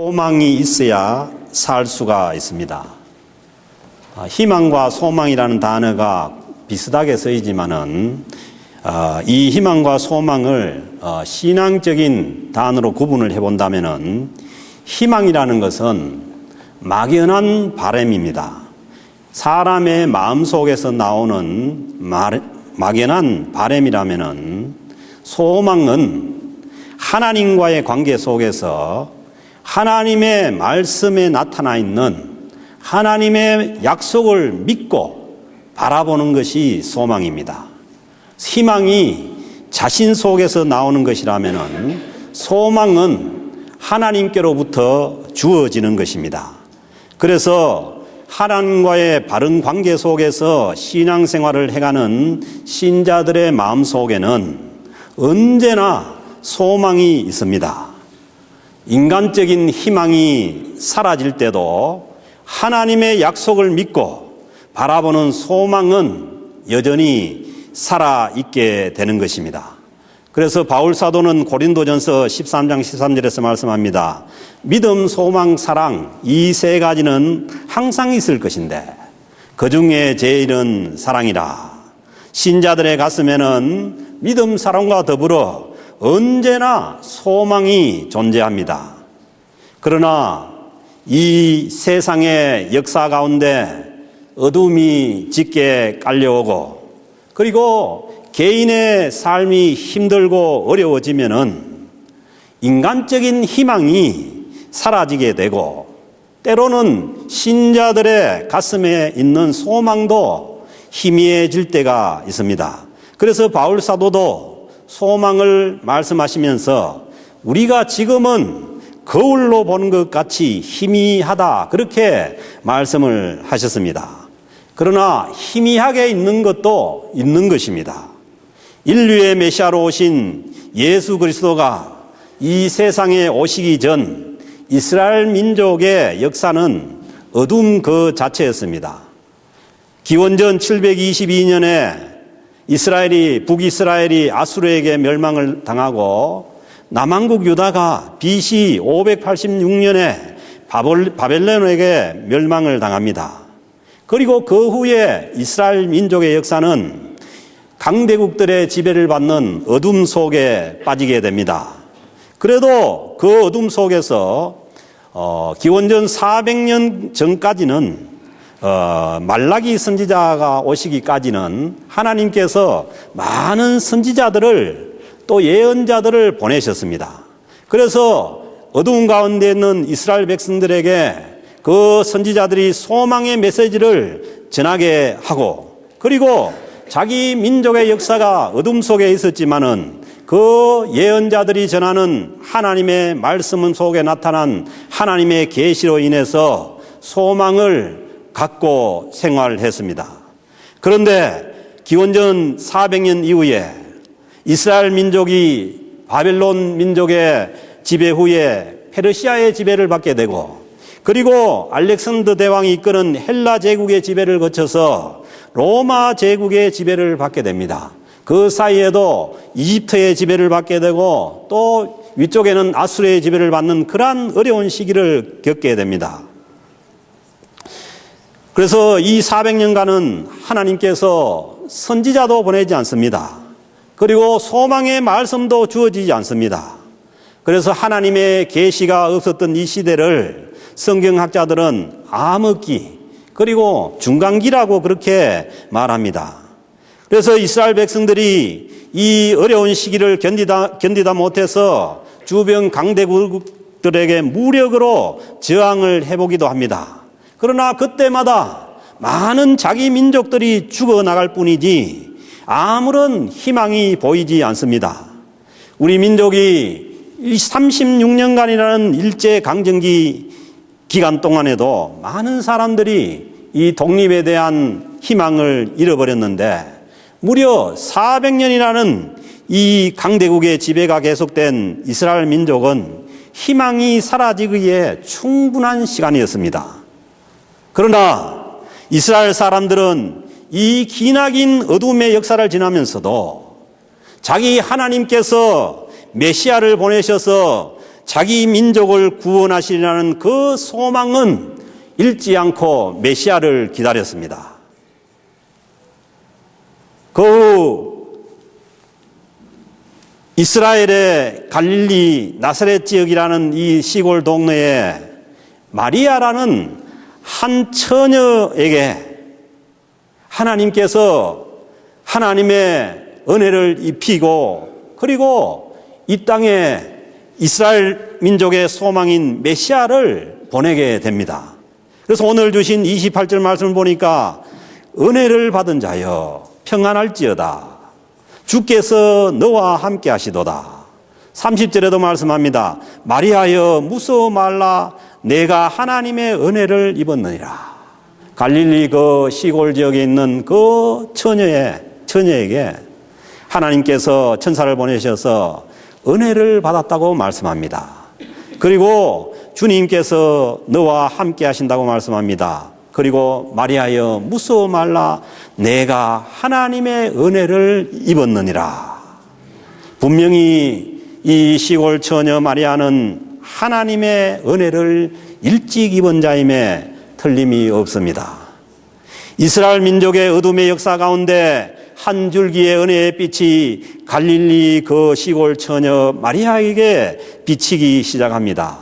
소망이 있어야 살 수가 있습니다. 희망과 소망이라는 단어가 비슷하게 쓰이지만은 이 희망과 소망을 신앙적인 단어로 구분을 해본다면은 희망이라는 것은 막연한 바람입니다. 사람의 마음속에서 나오는 막연한 바람이라면은 소망은 하나님과의 관계 속에서 하나님의 말씀에 나타나 있는 하나님의 약속을 믿고 바라보는 것이 소망입니다. 희망이 자신 속에서 나오는 것이라면 소망은 하나님께로부터 주어지는 것입니다. 그래서 하나님과의 바른 관계 속에서 신앙생활을 해가는 신자들의 마음 속에는 언제나 소망이 있습니다. 인간적인 희망이 사라질 때도 하나님의 약속을 믿고 바라보는 소망은 여전히 살아있게 되는 것입니다. 그래서 바울 사도는 고린도전서 13장 13절에서 말씀합니다. 믿음, 소망, 사랑 이 세 가지는 항상 있을 것인데 그 중에 제일은 사랑이라. 신자들의 가슴에는 믿음, 사랑과 더불어 언제나 소망이 존재합니다. 그러나 이 세상의 역사 가운데 어둠이 짙게 깔려오고 그리고 개인의 삶이 힘들고 어려워지면은 인간적인 희망이 사라지게 되고 때로는 신자들의 가슴에 있는 소망도 희미해질 때가 있습니다. 그래서 바울 사도도 소망을 말씀하시면서 우리가 지금은 거울로 보는 것 같이 희미하다 그렇게 말씀을 하셨습니다. 그러나 희미하게 있는 것도 있는 것입니다. 인류의 메시아로 오신 예수 그리스도가 이 세상에 오시기 전 이스라엘 민족의 역사는 어둠 그 자체였습니다. 기원전 722년에 북이스라엘이 아수르에게 멸망을 당하고 남한국 유다가 BC 586년에 바벨론에게 멸망을 당합니다. 그리고 그 후에 이스라엘 민족의 역사는 강대국들의 지배를 받는 어둠 속에 빠지게 됩니다. 그래도 그 어둠 속에서 기원전 400년 전까지는 말라기 선지자가 오시기까지는 하나님께서 많은 선지자들을 또 예언자들을 보내셨습니다. 그래서 어두운 가운데 있는 이스라엘 백성들에게 그 선지자들이 소망의 메시지를 전하게 하고 그리고 자기 민족의 역사가 어둠 속에 있었지만은 그 예언자들이 전하는 하나님의 말씀 속에 나타난 하나님의 계시로 인해서 소망을 갖고 생활했습니다. 그런데 기원전 400년 이후에 이스라엘 민족이 바벨론 민족의 지배 후에 페르시아의 지배를 받게 되고 그리고 알렉산더 대왕이 이끄는 헬라 제국의 지배를 거쳐서 로마 제국의 지배를 받게 됩니다. 그 사이에도 이집트의 지배를 받게 되고 또 위쪽에는 아수르의 지배를 받는 그러한 어려운 시기를 겪게 됩니다. 그래서 이 400년간은 하나님께서 선지자도 보내지 않습니다. 그리고 소망의 말씀도 주어지지 않습니다. 그래서 하나님의 계시가 없었던 이 시대를 성경학자들은 암흑기 그리고 중간기라고 그렇게 말합니다. 그래서 이스라엘 백성들이 이 어려운 시기를 견디다 못해서 주변 강대국들에게 무력으로 저항을 해보기도 합니다. 그러나 그때마다 많은 자기 민족들이 죽어나갈 뿐이지 아무런 희망이 보이지 않습니다. 우리 민족이 36년간이라는 일제강점기 기간 동안에도 많은 사람들이 이 독립에 대한 희망을 잃어버렸는데 무려 400년이라는 이 강대국의 지배가 계속된 이스라엘 민족은 희망이 사라지기에 충분한 시간이었습니다. 그러나 이스라엘 사람들은 이 기나긴 어둠의 역사를 지나면서도 자기 하나님께서 메시아를 보내셔서 자기 민족을 구원하시리라는 그 소망은 잃지 않고 메시아를 기다렸습니다. 그 이스라엘의 갈릴리 나사렛 지역이라는 이 시골 동네에 마리아라는 한 처녀에게 하나님께서 하나님의 은혜를 입히고 그리고 이 땅에 이스라엘 민족의 소망인 메시아를 보내게 됩니다. 그래서 오늘 주신 28절 말씀을 보니까 은혜를 받은 자여 평안할지어다 주께서 너와 함께 하시도다. 30절에도 말씀합니다. 마리아여 무서워 말라 내가 하나님의 은혜를 입었느니라. 갈릴리 그 시골 지역에 있는 그 처녀에게 하나님께서 천사를 보내셔서 은혜를 받았다고 말씀합니다. 그리고 주님께서 너와 함께 하신다고 말씀합니다. 그리고 마리아여 무서워 말라 내가 하나님의 은혜를 입었느니라. 분명히 이 시골 처녀 마리아는 하나님의 은혜를 일찍 입은 자임에 틀림이 없습니다. 이스라엘 민족의 어둠의 역사 가운데 한 줄기의 은혜의 빛이 갈릴리 그 시골 처녀 마리아에게 비치기 시작합니다.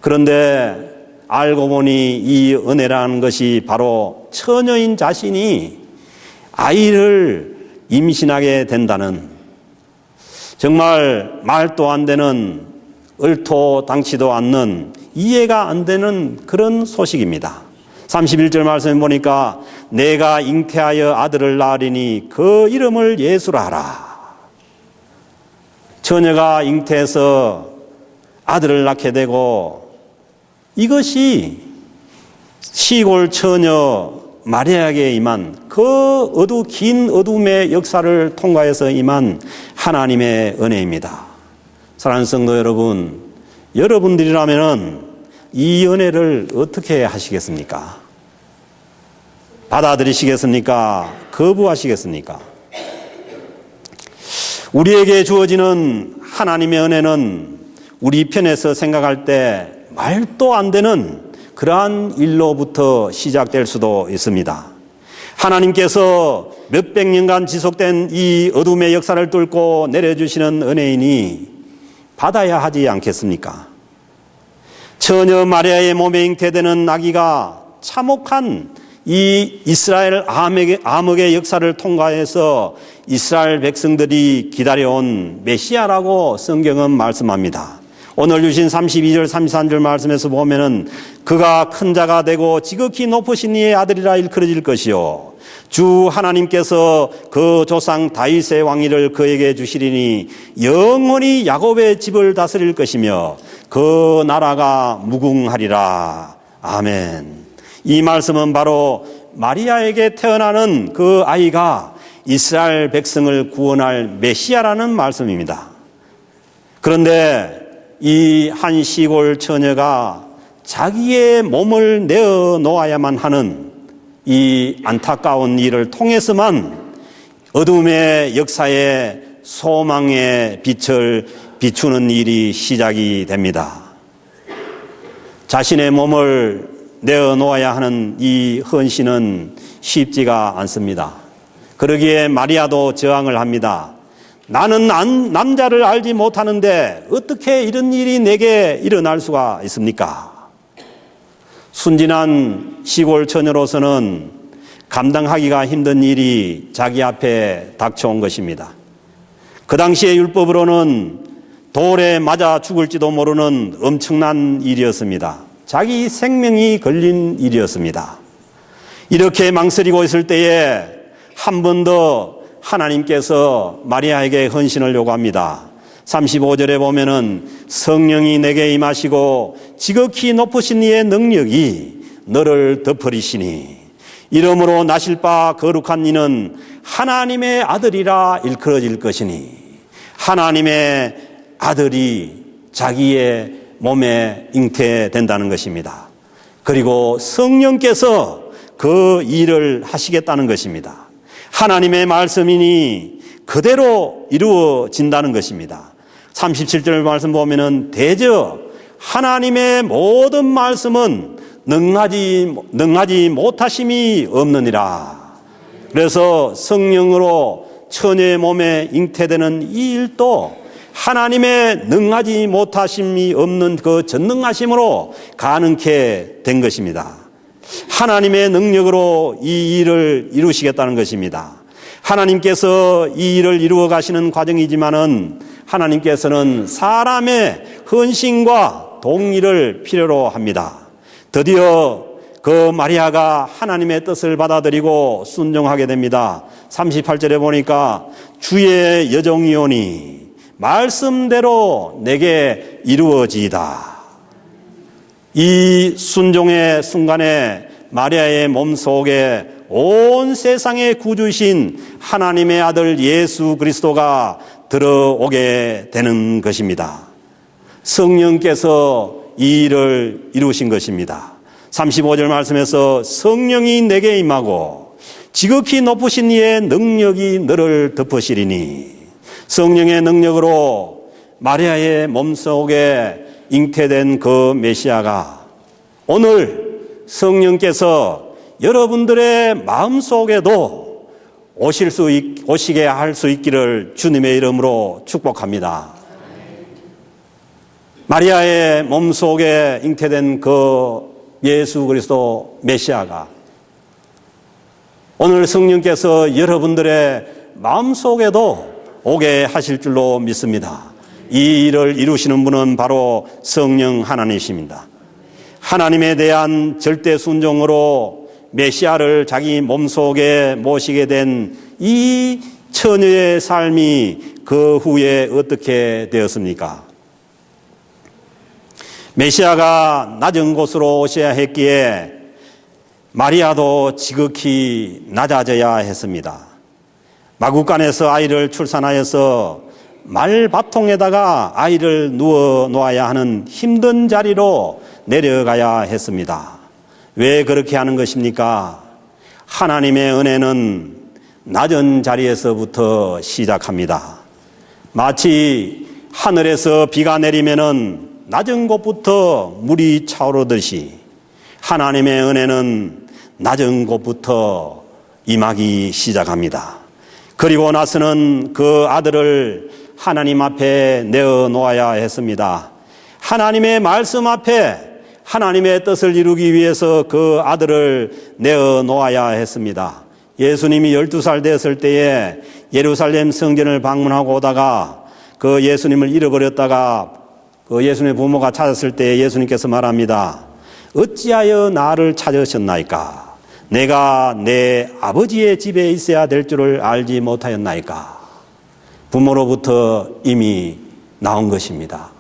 그런데 알고 보니 이 은혜라는 것이 바로 처녀인 자신이 아이를 임신하게 된다는 정말 말도 안 되는 얼토당치도 않는 이해가 안 되는 그런 소식입니다. 31절 말씀에 보니까 내가 잉태하여 아들을 낳으리니 그 이름을 예수라 하라. 처녀가 잉태해서 아들을 낳게 되고 이것이 시골 처녀 마리아에게 임한 그 긴 어둠의 역사를 통과해서 임한 하나님의 은혜입니다. 사랑하는 성도 여러분, 여러분들이라면 이 은혜를 어떻게 하시겠습니까? 받아들이시겠습니까? 거부하시겠습니까? 우리에게 주어지는 하나님의 은혜는 우리 편에서 생각할 때 말도 안 되는 그러한 일로부터 시작될 수도 있습니다. 하나님께서 몇백 년간 지속된 이 어둠의 역사를 뚫고 내려주시는 은혜이니 받아야 하지 않겠습니까? 처녀 마리아의 몸에 잉태되는 아기가 참혹한 이 이스라엘 암흑의 역사를 통과해서 이스라엘 백성들이 기다려온 메시아라고 성경은 말씀합니다. 오늘 주신 32절 33절 말씀에서 보면은 그가 큰 자가 되고 지극히 높으신 이의 아들이라 일컬어질 것이요 주 하나님께서 그 조상 다윗의 왕위를 그에게 주시리니 영원히 야곱의 집을 다스릴 것이며 그 나라가 무궁하리라. 아멘. 이 말씀은 바로 마리아에게 태어나는 그 아이가 이스라엘 백성을 구원할 메시아라는 말씀입니다. 그런데 이 한 시골 처녀가 자기의 몸을 내어 놓아야만 하는 이 안타까운 일을 통해서만 어둠의 역사에 소망의 빛을 비추는 일이 시작이 됩니다. 자신의 몸을 내어 놓아야 하는 이 헌신은 쉽지가 않습니다. 그러기에 마리아도 저항을 합니다. 나는 남자를 알지 못하는데 어떻게 이런 일이 내게 일어날 수가 있습니까? 순진한 시골 처녀로서는 감당하기가 힘든 일이 자기 앞에 닥쳐온 것입니다. 그 당시의 율법으로는 돌에 맞아 죽을지도 모르는 엄청난 일이었습니다. 자기 생명이 걸린 일이었습니다. 이렇게 망설이고 있을 때에 한 번 더 하나님께서 마리아에게 헌신을 요구합니다. 35절에 보면은 성령이 내게 임하시고 지극히 높으신 이의 능력이 너를 덮으리시니 이러므로 나실 바 거룩한 이는 하나님의 아들이라 일컬어질 것이니 하나님의 아들이 자기의 몸에 잉태된다는 것입니다. 그리고 성령께서 그 일을 하시겠다는 것입니다. 하나님의 말씀이니 그대로 이루어진다는 것입니다. 37절 말씀 보면은 대저 하나님의 모든 말씀은 능하지 못하심이 없느니라. 그래서 성령으로 처녀의 몸에 잉태되는 이 일도 하나님의 능하지 못하심이 없는 그 전능하심으로 가능케 된 것입니다. 하나님의 능력으로 이 일을 이루시겠다는 것입니다. 하나님께서 이 일을 이루어 가시는 과정이지만은 하나님께서는 사람의 헌신과 동의를 필요로 합니다. 드디어 그 마리아가 하나님의 뜻을 받아들이고 순종하게 됩니다. 38절에 보니까 주의 여종이오니 말씀대로 내게 이루어지이다. 이 순종의 순간에 마리아의 몸속에 온 세상의 구주이신 하나님의 아들 예수 그리스도가 들어오게 되는 것입니다. 성령께서 이 일을 이루신 것입니다. 35절 말씀에서 성령이 내게 임하고 지극히 높으신 이의 능력이 너를 덮으시리니, 성령의 능력으로 마리아의 몸속에 잉태된 그 메시아가 오늘 성령께서 여러분들의 마음속에도 오시게 할 수 있기를 주님의 이름으로 축복합니다. 마리아의 몸속에 잉태된 그 예수 그리스도 메시아가 오늘 성령께서 여러분들의 마음속에도 오게 하실 줄로 믿습니다. 이 일을 이루시는 분은 바로 성령 하나님이십니다. 하나님에 대한 절대 순종으로 메시아를 자기 몸속에 모시게 된 이 처녀의 삶이 그 후에 어떻게 되었습니까? 메시아가 낮은 곳으로 오셔야 했기에 마리아도 지극히 낮아져야 했습니다. 마구간에서 아이를 출산하여서 말바통에다가 아이를 누워 놓아야 하는 힘든 자리로 내려가야 했습니다. 왜 그렇게 하는 것입니까? 하나님의 은혜는 낮은 자리에서부터 시작합니다. 마치 하늘에서 비가 내리면은 낮은 곳부터 물이 차오르듯이 하나님의 은혜는 낮은 곳부터 임하기 시작합니다. 그리고 나서는 그 아들을 하나님 앞에 내어놓아야 했습니다. 하나님의 말씀 앞에 하나님의 뜻을 이루기 위해서 그 아들을 내어놓아야 했습니다. 예수님이 12살 되었을 때에 예루살렘 성전을 방문하고 오다가 그 예수님을 잃어버렸다가 그 예수님의 부모가 찾았을 때 예수님께서 말합니다. 어찌하여 나를 찾으셨나이까? 내가 내 아버지의 집에 있어야 될 줄을 알지 못하였나이까? 부모로부터 이미 나온 것입니다.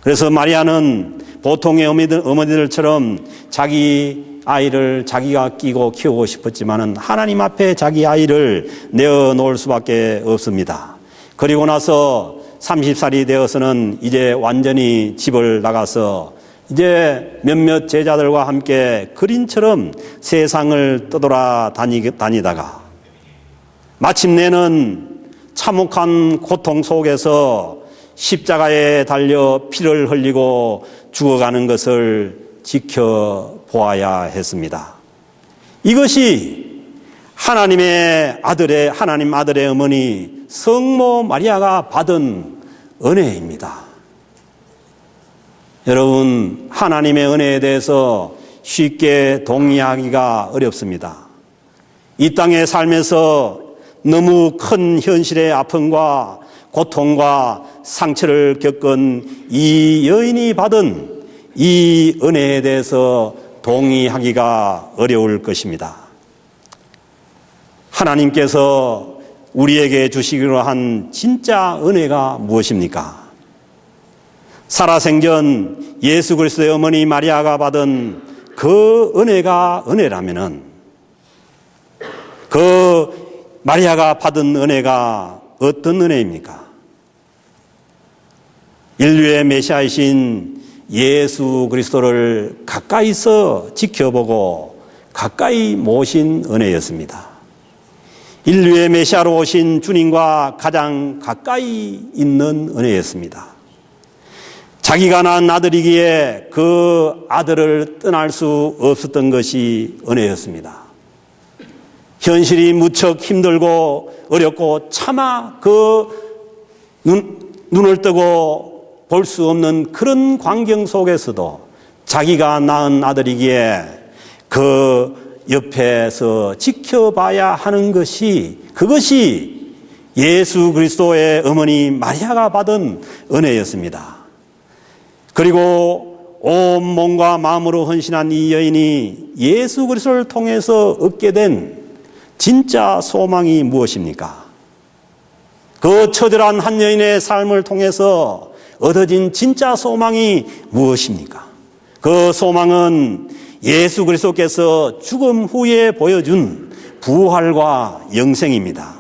그래서 마리아는 보통의 어머니들처럼 자기 아이를 자기가 끼고 키우고 싶었지만은 하나님 앞에 자기 아이를 내어놓을 수밖에 없습니다. 그리고 나서 30살이 되어서는 이제 완전히 집을 나가서 이제 몇몇 제자들과 함께 그린처럼 세상을 떠돌아 다니다가 마침내는 참혹한 고통 속에서 십자가에 달려 피를 흘리고 죽어가는 것을 지켜보아야 했습니다. 이것이 하나님 아들의 어머니 성모 마리아가 받은 은혜입니다. 여러분, 하나님의 은혜에 대해서 쉽게 동의하기가 어렵습니다. 이 땅에 살면서 너무 큰 현실의 아픔과 고통과 상처를 겪은 이 여인이 받은 이 은혜에 대해서 동의하기가 어려울 것입니다. 하나님께서 우리에게 주시기로 한 진짜 은혜가 무엇입니까? 살아생전 예수 그리스도의 어머니 마리아가 받은 그 은혜가 은혜라면은 그 마리아가 받은 은혜가 어떤 은혜입니까? 인류의 메시아이신 예수 그리스도를 가까이서 지켜보고 가까이 모신 은혜였습니다. 인류의 메시아로 오신 주님과 가장 가까이 있는 은혜였습니다. 자기가 낳은 아들이기에 그 아들을 떠날 수 없었던 것이 은혜였습니다. 현실이 무척 힘들고 어렵고 차마 눈을 뜨고 볼 수 없는 그런 광경 속에서도 자기가 낳은 아들이기에 그 옆에서 지켜봐야 하는 그것이 예수 그리스도의 어머니 마리아가 받은 은혜였습니다. 그리고 온 몸과 마음으로 헌신한 이 여인이 예수 그리스도를 통해서 얻게 된 진짜 소망이 무엇입니까? 그 처절한 한 여인의 삶을 통해서 얻어진 진짜 소망이 무엇입니까? 그 소망은 예수 그리스도께서 죽음 후에 보여준 부활과 영생입니다.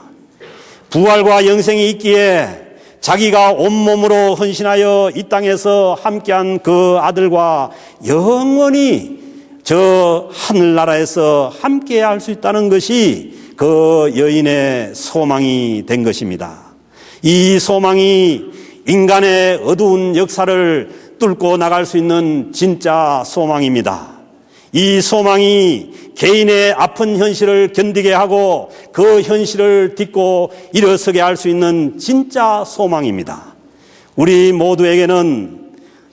부활과 영생이 있기에 자기가 온몸으로 헌신하여 이 땅에서 함께한 그 아들과 영원히 저 하늘나라에서 함께 할 수 있다는 것이 그 여인의 소망이 된 것입니다. 이 소망이 인간의 어두운 역사를 뚫고 나갈 수 있는 진짜 소망입니다. 이 소망이 개인의 아픈 현실을 견디게 하고 그 현실을 딛고 일어서게 할 수 있는 진짜 소망입니다. 우리 모두에게는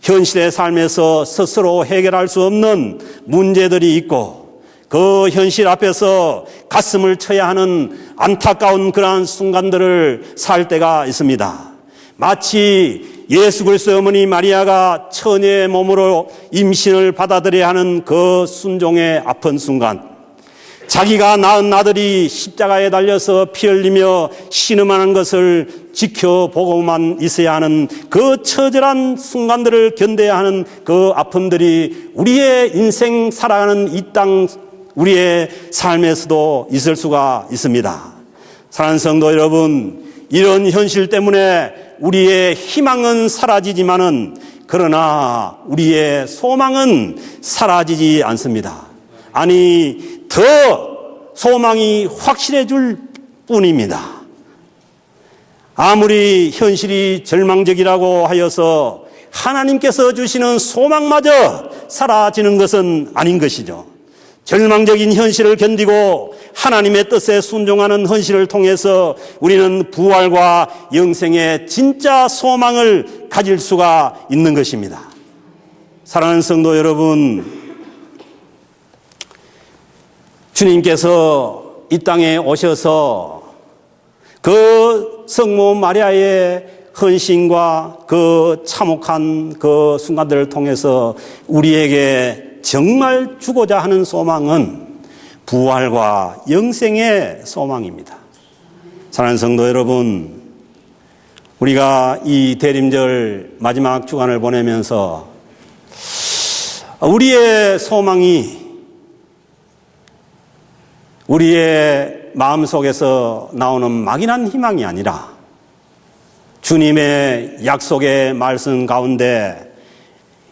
현실의 삶에서 스스로 해결할 수 없는 문제들이 있고 그 현실 앞에서 가슴을 쳐야 하는 안타까운 그러한 순간들을 살 때가 있습니다. 마치 예수 그리스도의 어머니 마리아가 처녀의 몸으로 임신을 받아들여야 하는 그 순종의 아픈 순간, 자기가 낳은 아들이 십자가에 달려서 피 흘리며 신음하는 것을 지켜보고만 있어야 하는 그 처절한 순간들을 견뎌야 하는 그 아픔들이 우리의 인생 살아가는 이 땅 우리의 삶에서도 있을 수가 있습니다. 사랑하는 성도 여러분, 이런 현실 때문에 우리의 희망은 사라지지만은 그러나 우리의 소망은 사라지지 않습니다. 아니, 더 소망이 확실해질 뿐입니다. 아무리 현실이 절망적이라고 하여서 하나님께서 주시는 소망마저 사라지는 것은 아닌 것이죠. 절망적인 현실을 견디고 하나님의 뜻에 순종하는 헌신을 통해서 우리는 부활과 영생의 진짜 소망을 가질 수가 있는 것입니다. 사랑하는 성도 여러분, 주님께서 이 땅에 오셔서 그 성모 마리아의 헌신과 그 참혹한 그 순간들을 통해서 우리에게 정말 주고자 하는 소망은 부활과 영생의 소망입니다. 사랑하는 성도 여러분, 우리가 이 대림절 마지막 주간을 보내면서 우리의 소망이 우리의 마음속에서 나오는 막연한 희망이 아니라 주님의 약속의 말씀 가운데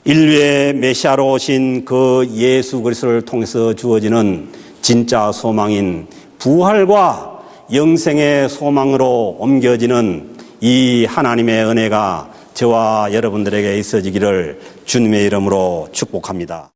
인류의 메시아로 오신 그 예수 그리스도를 통해서 주어지는 진짜 소망인 부활과 영생의 소망으로 옮겨지는 이 하나님의 은혜가 저와 여러분들에게 있어지기를 주님의 이름으로 축복합니다.